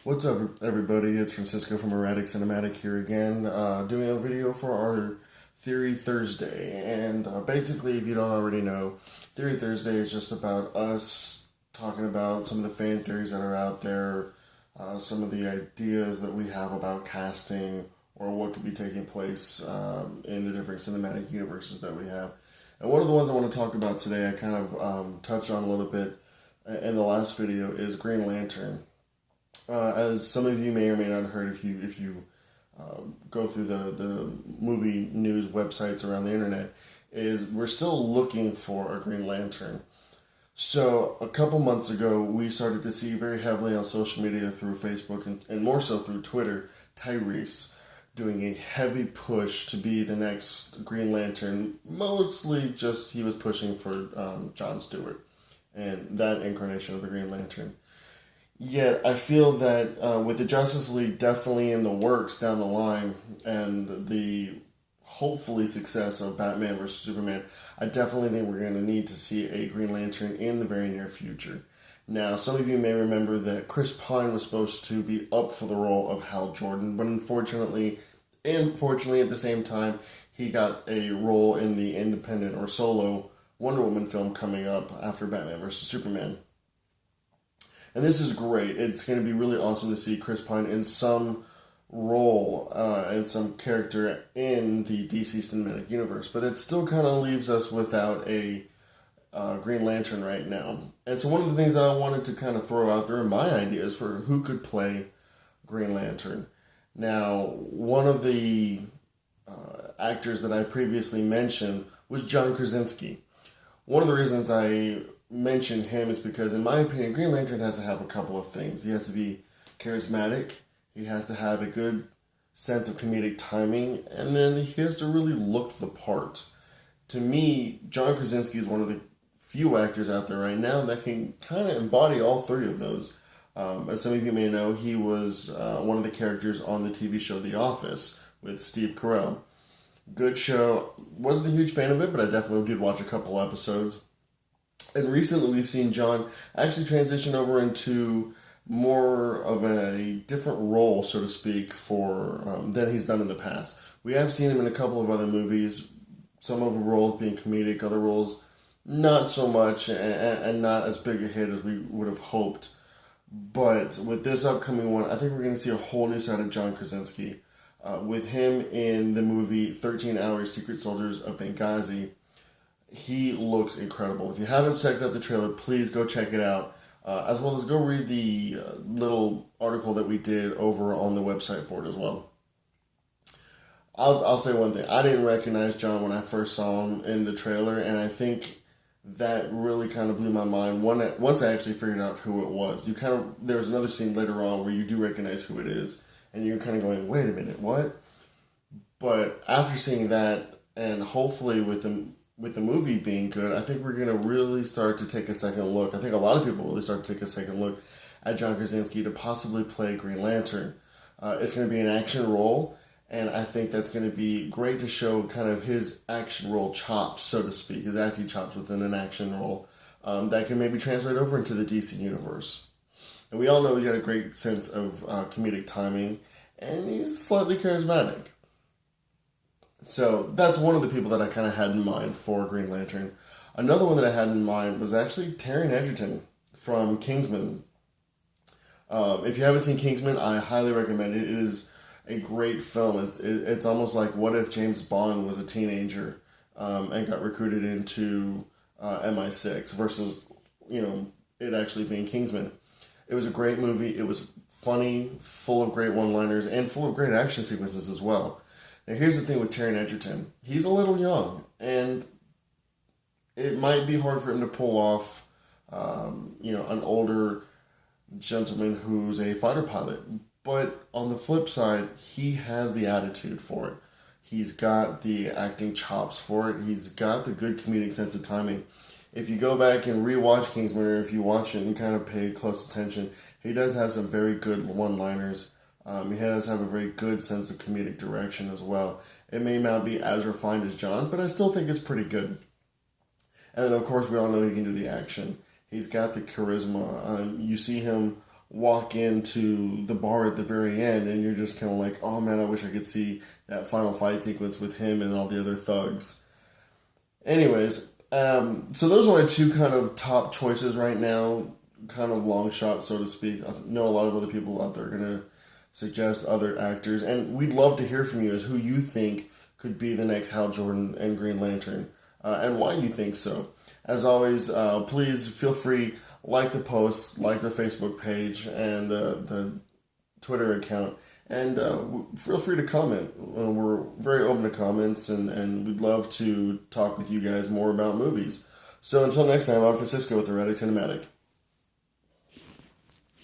What's up, everybody? It's Francisco from Erratic Cinematic here again, doing a video for our Theory Thursday. And basically, if you don't already know, Theory Thursday is just about us talking about some of the fan theories that are out there, some of the ideas that we have about casting or what could be taking place in the different cinematic universes that we have. And one of the ones I want to talk about today, I kind of touched on a little bit in the last video, is Green Lantern. As some of you may or may not have heard, if you go through the movie news websites around the internet, is we're still looking for a Green Lantern. So a couple months ago, we started to see very heavily on social media through Facebook and more so through Twitter, Tyrese doing a heavy push to be the next Green Lantern. Mostly just he was pushing for John Stewart and that incarnation of the Green Lantern. Yet I feel that with the Justice League definitely in the works down the line and the hopefully success of Batman vs. Superman, I definitely think we're going to need to see a Green Lantern in the very near future. Now, some of you may remember that Chris Pine was supposed to be up for the role of Hal Jordan, but unfortunately, and fortunately at the same time, he got a role in the independent or solo Wonder Woman film coming up after Batman vs. Superman. And this is great. It's going to be really awesome to see Chris Pine in some role and some character in the DC Cinematic Universe. But it still kind of leaves us without a Green Lantern right now. And so one of the things that I wanted to kind of throw out there are my ideas for who could play Green Lantern. Now, one of the actors that I previously mentioned was John Krasinski. One of the reasons I mention him is because, in my opinion, Green Lantern has to have a couple of things. He has to be charismatic, he has to have a good sense of comedic timing, and then he has to really look the part. To me, John Krasinski is one of the few actors out there right now that can kind of embody all three of those. As some of you may know, he was one of the characters on the TV show The Office with Steve Carell. Good show. Wasn't a huge fan of it, but I definitely did watch a couple episodes. And recently we've seen John actually transition over into more of a different role, so to speak, for than he's done in the past. We have seen him in a couple of other movies, some of the roles being comedic, other roles not so much, and not as big a hit as we would have hoped. But with this upcoming one, I think we're going to see a whole new side of John Krasinski. With him in the movie 13 Hours Secret Soldiers of Benghazi, he looks incredible. If you haven't checked out the trailer, please go check it out. As well as go read the little article that we did over on the website for it as well. I'll say one thing. I didn't recognize John when I first saw him in the trailer, and I think that really kind of blew my mind. Once I actually figured out who it was, there was another scene later on where you do recognize who it is, and you're kind of going, wait a minute, what? But after seeing that, and hopefully with the movie being good, I think we're going to really start to take a second look. I think a lot of people really start to take a second look at John Krasinski to possibly play Green Lantern. It's going to be an action role, and I think that's going to be great to show kind of his action role chops, so to speak, his acting chops within an action role that can maybe translate over into the DC universe. And we all know he's got a great sense of comedic timing, and he's slightly charismatic. So that's one of the people that I kind of had in mind for Green Lantern. Another one that I had in mind was actually Taron Egerton from Kingsman. If you haven't seen Kingsman, I highly recommend it. It is a great film. It's almost like what if James Bond was a teenager and got recruited into MI6 versus, it actually being Kingsman. It was a great movie. It was funny, full of great one-liners, and full of great action sequences as well. Now, here's the thing with Taron Egerton. He's a little young, and it might be hard for him to pull off, an older gentleman who's a fighter pilot. But on the flip side, he has the attitude for it. He's got the acting chops for it. He's got the good comedic sense of timing. If you go back and rewatch Kingsman, or if you watch it and kind of pay close attention, he does have some very good one-liners. He does have a very good sense of comedic direction as well. It may not be as refined as John's, but I still think it's pretty good. And then, of course, we all know he can do the action. He's got the charisma. You see him walk into the bar at the very end, and you're just kind of like, oh man, I wish I could see that final fight sequence with him and all the other thugs. Anyways, so those are my two kind of top choices right now, kind of long shot, so to speak. I know a lot of other people out there are going to suggest other actors, and we'd love to hear from you as who you think could be the next Hal Jordan and Green Lantern, and why you think so. As always, please feel free, like the post, like the Facebook page, and the Twitter account, and feel free to comment. We're very open to comments, and we'd love to talk with you guys more about movies. So until next time, I'm Francisco with Erratic Cinematic.